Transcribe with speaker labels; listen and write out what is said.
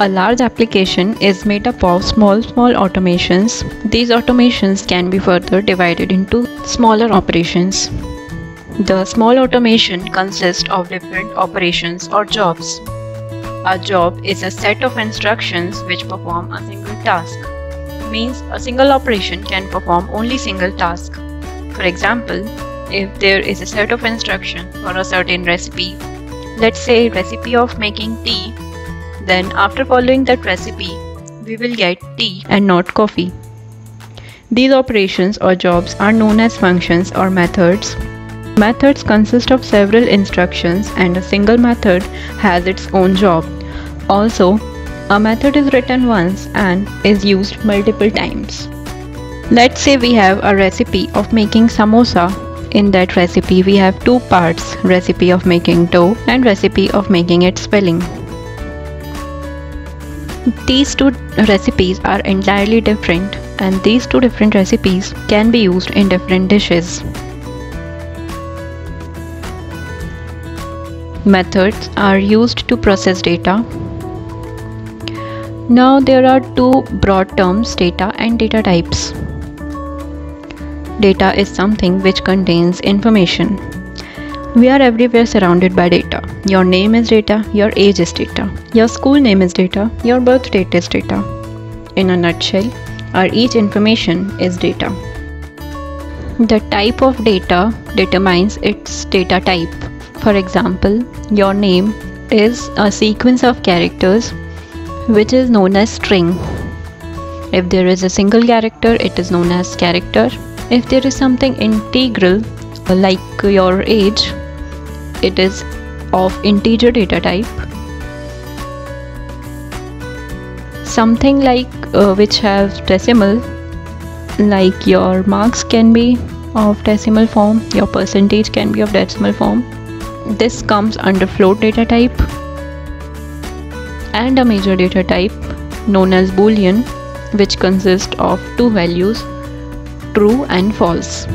Speaker 1: A large application is made up of small automations. These automations can be further divided into smaller operations. The small automation consists of different operations or jobs. A job is a set of instructions which perform a single task. Means a single operation can perform only single task. For example, if there is a set of instructions for a certain recipe, let's say recipe of making tea, then after following that recipe, we will get tea and not coffee. These operations or jobs are known as functions or methods. Methods consist of several instructions and a single method has its own job. Also, a method is written once and is used multiple times. Let's say we have a recipe of making samosa. In that recipe we have two parts, recipe of making dough and recipe of making its filling. These two recipes are entirely different and these two different recipes can be used in different dishes. Methods are used to process data. Now there are two broad terms, data and data types. Data is something which contains information. We are everywhere surrounded by data. Your name is data, your age is data, your school name is data, your birth date is data. In a nutshell, our each information is data. The type of data determines its data type. For example, your name is a sequence of characters which is known as string. If there is a single character, it is known as character. If there is something integral like your age, it is of integer data type. Something like which has decimal, like your marks can be of decimal form, your percentage can be of decimal form. This comes under float data type. And a major data type known as Boolean, which consists of two values, true and false.